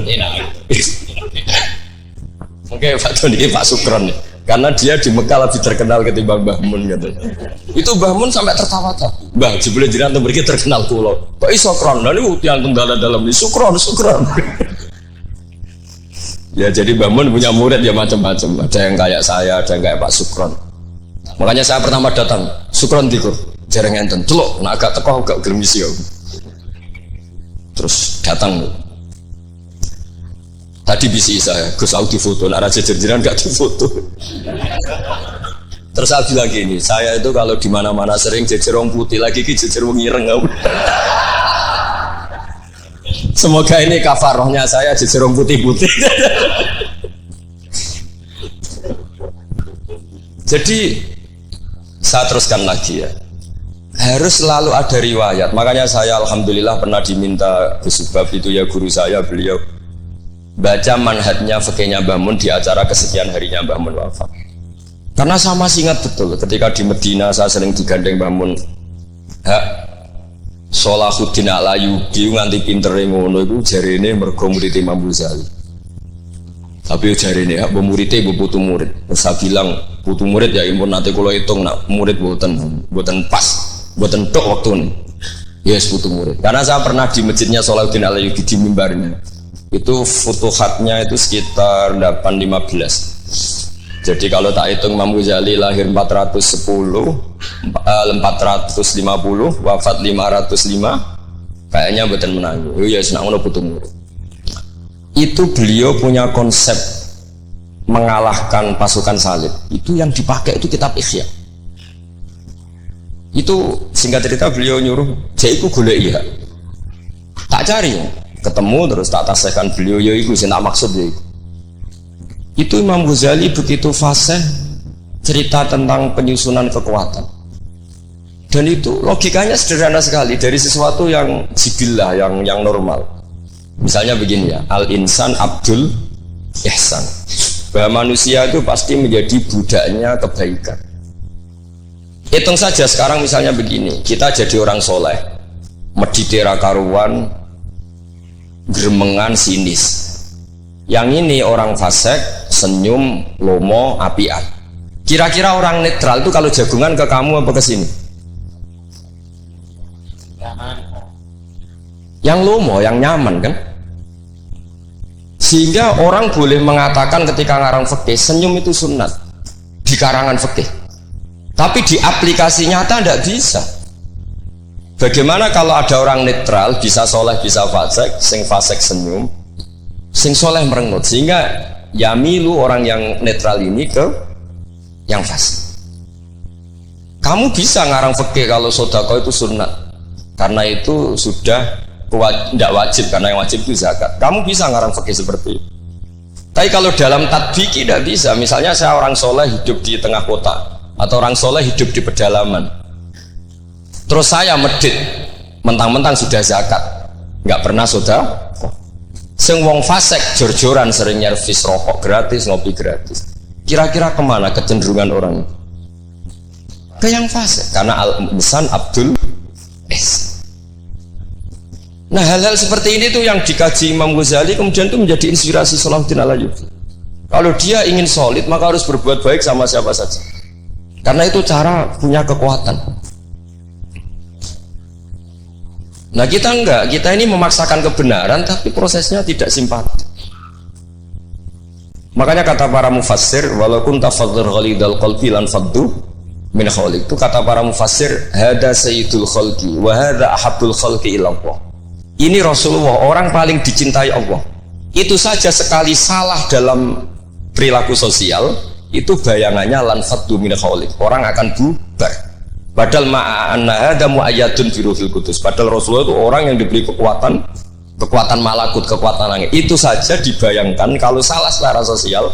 Oke, Pak Doni, Pak Sukron. Karena dia di Mekah lebih terkenal ketimbang Mbah Mun katanya. Itu Mbah Mun sampai tertawa-tawa. Mbah, jebule jenengan mriki terkenal kula. Kok iso kron? Lah niku tiyang tunggal dalam iki Sukron. Ya jadi Mbah Mun punya murid ya macam-macam. Ada yang kayak saya, ada yang kayak Pak Sukron. Makanya saya pertama datang, Sukron dikur, jarang enten, celok, nak agak teko agak gelem isi aku. Terus datang. Tadi bisi saya, Gus aku difoto, nak raja jerjeran gak difoto. Terus saya bilang gini, saya itu kalau di mana-mana sering jejer wong putih, lagi ki jejer wong ireng aku. Semoga ini kafarohnya saya jejer wong putih-putih. Jadi saya teruskan lagi ya. Harus selalu ada riwayat. Makanya saya alhamdulillah pernah diminta Gus Subab itu ya guru saya, beliau baca manhajnya fikihnya Mbah Mun di acara kesekian harinya Mbah Mun wafat. Karena saya masih ingat betul ketika di Medina saya sering digandeng Mbah Mun. Sholahuddin Al-Ayyubi nganti pintere ngono iku jarene mergo murid Imam Ghazali. Tapi jarene hak muridé ibu putu murid. Terus saya bilang putu murid ya impun nanti kula hitung nak murid mboten pas, mboten tok waktune. Yes putu murid. Karena saya pernah di masjidnya Sholahuddin Al-Ayyubi di mimbarnya. Itu futuhatnya itu sekitar 815. Jadi kalau tak hitung Imam Ghazali lahir 410, 450, wafat 505, kayaknya betul menang. Oh ya, senang putu murid. Itu beliau punya konsep mengalahkan pasukan salib, itu yang dipakai itu kitab Ihya. Itu singkat cerita beliau nyuruh jaiku golek ya, tak cari ya, ketemu terus tak tasihkan beliau ya itu sih tak maksud ya. Itu Imam Ghazali begitu fasih cerita tentang penyusunan kekuatan, dan itu logikanya sederhana sekali dari sesuatu yang jibillah, yang normal. Misalnya begini ya, al insan abdul ihsan, bahwa manusia itu pasti menjadi budaknya kebaikan. Hitung saja sekarang misalnya begini, kita jadi orang soleh, meditera karuan, gremengan, sinis. Yang ini orang fasik, senyum, lomo, apian. Kira-kira orang netral itu kalau jagungan ke kamu apa ke sini? Yang lomo, yang nyaman kan? Sehingga orang boleh mengatakan ketika ngarang fikih, senyum itu sunat di karangan fikih. Tapi di aplikasi nyata tidak bisa. Bagaimana kalau ada orang netral, bisa soleh, bisa fasik, sing fasik senyum, sing soleh merengut, sehingga yamilu orang yang netral ini ke yang fasik. Kamu bisa ngarang fikih kalau sedekah itu sunat, karena itu sudah tidak wajib, karena yang wajib itu zakat. Kamu bisa ngarang fikih seperti itu. Tapi kalau dalam tatbiki tidak bisa. Misalnya saya orang soleh hidup di tengah kota, atau orang soleh hidup di pedalaman, terus saya medit mentang-mentang sudah zakat, nggak pernah sedekah. Sing wong fasik jor-joran sering nyervis rokok gratis, ngopi gratis. Kira-kira kemana kecenderungan orang? Ke yang fasik, karena al-insan abdul ihsan. Nah, hal-hal seperti ini tuh yang dikaji Imam Ghazali, kemudian itu menjadi inspirasi Salahuddin Al-Ayyubi. Kalau dia ingin solid, maka harus berbuat baik sama siapa saja, karena itu cara punya kekuatan. Nah, kita enggak, kita ini memaksakan kebenaran tapi prosesnya tidak simpati. Makanya kata para mufassir, walaupun tafadzur ghalidal qalbi lan faddu min khaliq, itu kata para mufassir, hada sayyidul khalqi wa hada ahabbul khalqi ila Allah. Ini Rasulullah, orang paling dicintai Allah. Itu saja sekali salah dalam perilaku sosial, itu bayangannya lan faddu min khaliq, orang akan bubar. Padahal ma'anna hada mu'ayyadun fi ruhil qudus. Padahal Rasulullah itu orang yang diberi kekuatan malakut, kekuatan langit. Itu saja dibayangkan kalau salah secara sosial,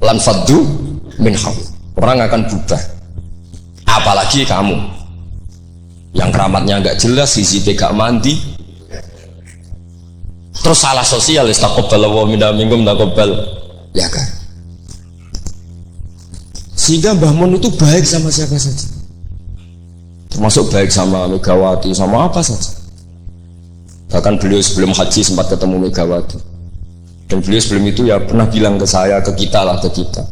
lan faddu min khaliq, orang akan bubar. Apalagi kamu yang keramatnya enggak jelas, hizibnya enggak mandi, terus salah sosial, istaqabbalallahu minna minkum taqabbal ya kan. Sehingga Mbah Mun itu baik sama siapa saja, termasuk baik sama Megawati, sama apa saja. Bahkan beliau sebelum haji sempat ketemu Megawati, dan beliau sebelum itu ya pernah bilang ke saya, ke kita lah, ke kita,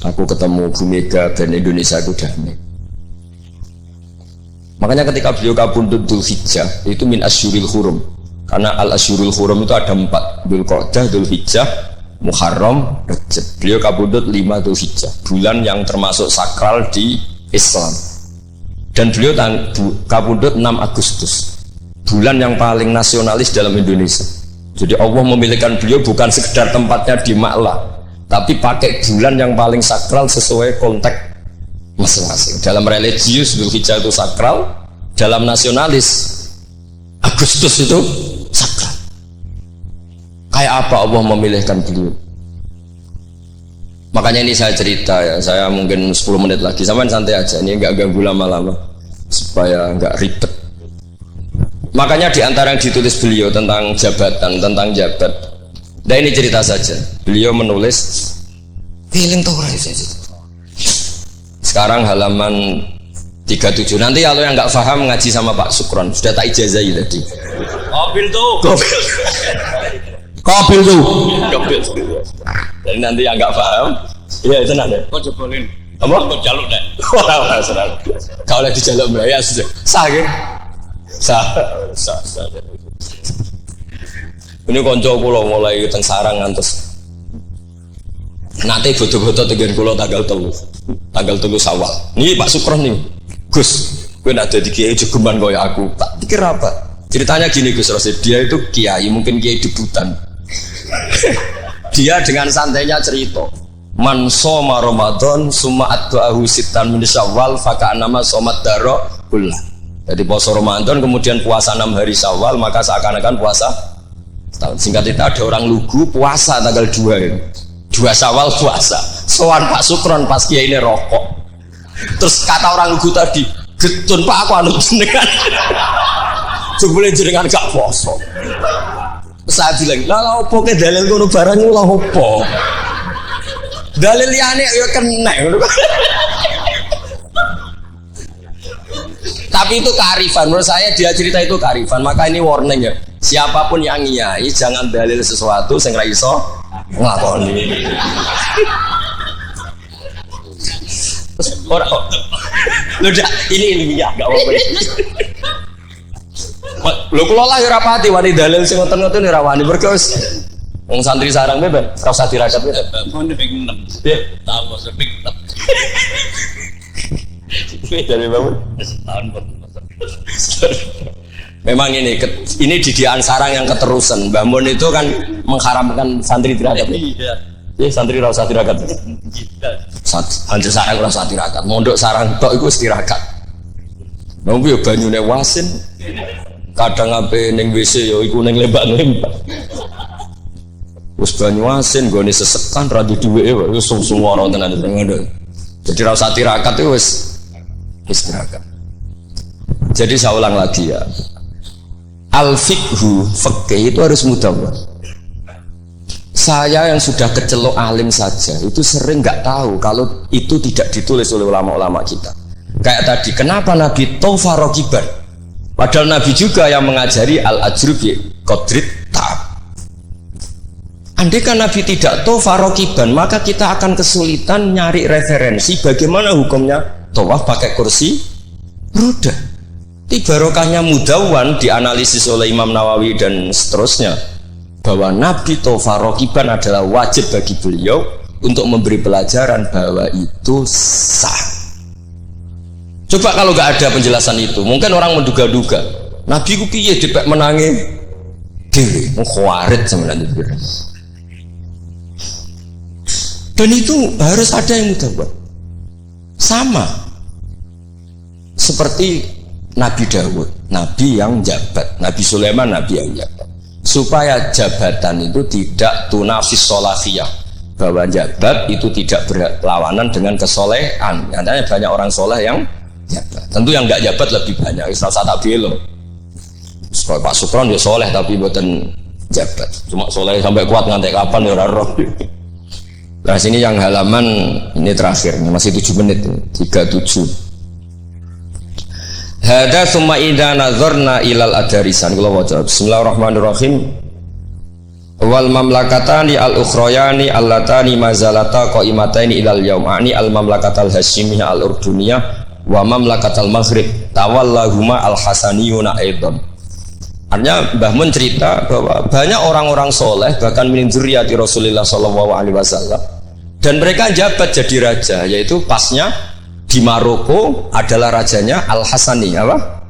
aku ketemu Bu Mega dan Indonesia itu damai. Makanya ketika beliau kabundut Dzulhijjah, itu min asyuril hurum, karena al asyurul hurum itu ada 4, Dzulqa'dah, Dzulhijjah, Muharram, Rajab. Beliau kabundut 5 Dzulhijjah, bulan yang termasuk sakral di Islam. Dan beliau kabundut 6 Agustus, bulan yang paling nasionalis dalam Indonesia. Jadi Allah memilihkan beliau bukan sekedar tempatnya di Ma'la, tapi pakai bulan yang paling sakral sesuai konteks masing-masing. Dalam religius Dzulhijjah itu sakral, dalam nasionalis Agustus itu sakral. Kayak apa Allah memilihkan beliau? Makanya ini saya cerita ya, saya mungkin 10 menit lagi, sampai santai aja, ini nggak ganggu lama-lama supaya nggak ribet. Makanya di antara yang ditulis beliau tentang jabatan, tentang jabat, nah ini cerita saja. Beliau menulis feeling tuh sekarang halaman 37. Nanti kalau yang nggak paham ngaji sama Pak Sukron, sudah tak ijazahi tadi. Kobil tuh. Kobil tuh. Kobil. Jadi nanti yang nggak paham, iya itu nanti. Kau jebolin. Apa? Kau jaluk deh. Wah, serang. Kau lagi jaluk Melayu sudah. Sah kan? Sah. Ini konco kulo mulai teng sarang ngantos. Nanti foto-foto tegen kulo tanggal 3 Syawal. Nih Pak Sukron nih. Gus, gue nak jadi kiai jogeman kaya aku. Tak pikir apa? Ceritanya gini Gus Rosid, dia itu kiai, mungkin kiai debutan. Dia dengan santainya cerita, man soma Ramadan summa atba'ahu sittan min Syawal faka'annama somat daro kullah. Jadi puasa Ramadan kemudian puasa 6 hari Syawal maka seakan-akan puasa setahun. Singkat cerita ada orang lugu puasa tanggal 2 ini. 2 Syawal puasa. Soan Pak Sukron pas kiai ini rokok. Terus kata orang lugu tadi, getun Pak aku anu jenengan. Jebule jenengan gak poso. Saya bilang, lah opo ke dalil ngono barang lha opo? Dalil liyane ya kena ngono. Tapi itu kearifan, menurut saya dia cerita itu kearifan, maka ini warning ya. Siapapun yang ngiyai jangan dalil sesuatu sing ra iso nglakoni. Terus ora lho dak ini ya enggak apa-apa. Lho kula lah ya ora pati wani dalil sing ngoten-ngoten ora wani mergo wis wong santri sarang ben ora usah dirakat ben. Mon ping 6. Nggih, tambah sepik. Dari bangun setahun pun. Memang ini didikan sarang yang keterusan. Mbah Mun itu kan mengharamkan santri tirakat. Iya, santri ora usah tirakat. Santri sarang ora usah tirakat. Mondok sarang tok iku istirahat. Nang yo banyune wasin. Kadang ape ning WC yo iku ning lembak-lembak. Wis banyu wasin gone sesekan ra duweke wis sung-sung ora tenan ngono. Jadi ra usah tirakat itu wis istirahat. Jadi saya ulang lagi ya, al-fiqhu fikih itu harus mudawwan. Saya yang sudah kecelok alim saja itu sering nggak tahu kalau itu tidak ditulis oleh ulama-ulama kita. Kayak tadi, kenapa Nabi tofa rokiban? Padahal Nabi juga yang mengajari al-ajru bi qadrit ta'ab. Andai kan Nabi tidak tofa rokiban, maka kita akan kesulitan nyari referensi bagaimana hukumnya tawaf pakai kursi roda. Barokahnya mudawwan dianalisis oleh Imam Nawawi dan seterusnya bahwa Nabi tawaf rokiban adalah wajib bagi beliau untuk memberi pelajaran bahwa itu sah. Coba kalau nggak ada penjelasan itu, mungkin orang menduga-duga Nabi ku piye dipek menangi dewe, mukhawarid sebenarnya. Dan itu harus ada yang mudawwan. Sama seperti Nabi Dawud, Nabi yang jabat, Nabi Sulaiman, Nabi yang jabat. Supaya jabatan itu tidak tunafis solafiyah, bahwa jabat itu tidak berlawanan dengan kesolehan. Nyatanya banyak orang soleh yang jabat. Tentu yang nggak jabat lebih banyak. Islam tak belo. Pak Sukron ya soleh tapi buatan jabat. Cuma soleh sampai kuat ngantek kapan ya roh. Nah sini yang halaman ini terakhir, masih 7 menit, 37. Hada summa idza nazarna ilal adarisan. Kula waca. Bismillahirrahmanirrahim. Wal mamlakatani al ukhrayani allatani mazalata qaimataini ilal yaum ani al mamlakatal hasyimiyah al urduniyah wa mamlakatal maghrib tawallahuma al hasaniyuna aidan. Artinya Mbah Mun cerita bahwa banyak orang-orang soleh bahkan min dzurriyyati Rasulullah sallallahu alaihi wasallam dan mereka jabat jadi raja, yaitu pasnya di Maroko adalah rajanya Al-Hasani, apa?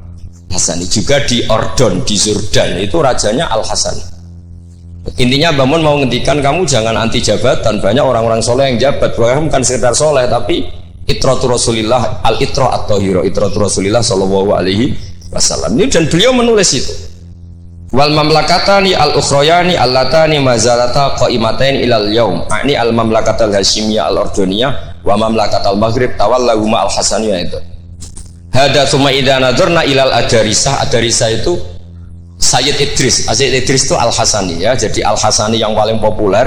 Hasani. Juga di Ordon, di Jordan itu rajanya Al-Hasani. Intinya Mbah Mun mau ngendikan kamu jangan anti jabatan, banyak orang-orang soleh yang jabat, bahkan bukan sekedar soleh tapi itratu Rasulillah, al-itra at-tahira, itratu Rasulillah sallallahu alaihi wasallam. Ini dan beliau menulis itu. Wal mamlakatani al ukhrayani allatani mazalata qaimatain ilal yaum ani al mamlakatal hasyimiyah al ordoniyah wa mamlakatal maghrib tawallahuma al hasaniyah itu. Hada summa idza nadzarna ilal adarisah. Adarisah itu Sayyid Idris. Sayyid Idris itu al Hasani ya. Jadi al Hasani yang paling populer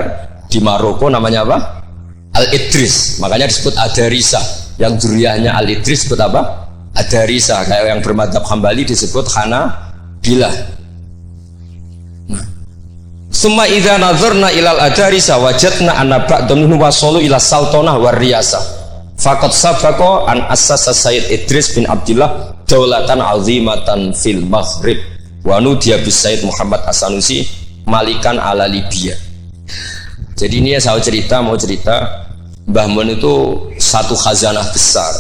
di Maroko namanya apa? Al Idris. Makanya disebut adarisah. Yang dzurriyyahnya al Idris disebut apa? Adarisah. Kayak yang bermadzhab Hambali disebut Hanabilah. Summa idza nazarna ilal adarisa wajadna anna ba'dhum wasalu ila sultanah war riyasah faqad sabaqa an assasa Sayyid Idris bin Abdullah daulatan azimatan fil maghrib wa nudiya bis Sayyid Muhammad As-Sanusi malikan ala Libya. Jadi ini ya saya mau cerita Mbah Mun itu satu khazanah besar,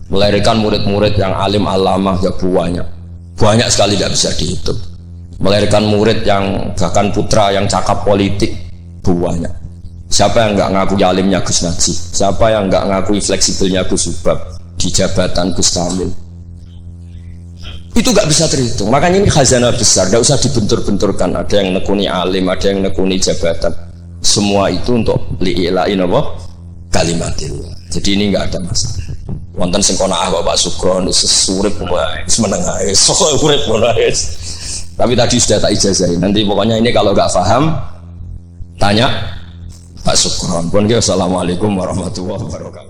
melahirkan murid-murid yang alim alamah ya banyak sekali tidak bisa dihitung, melahirkan murid yang bahkan putra yang cakap politik banyak. Siapa yang nggak ngaku alimnya Gus Najib? Siapa yang nggak ngakui fleksibelnya Gus Subab di jabatan Gus Kamil? Itu nggak bisa terhitung. Makanya ini khazanah besar, nggak usah dibentur-benturkan. Ada yang nekuni alim, ada yang nekuni jabatan. Semua itu untuk li'ilain apa? Kalimatillah. Jadi ini nggak ada masalah. Wonten sing kono Bapak Sugron sesurip wae, menengah sok urip wae. Tapi tadi sudah tak ijazahin. Nanti pokoknya ini kalau nggak paham tanya Pak Sugron. Assalamualaikum warahmatullahi wabarakatuh.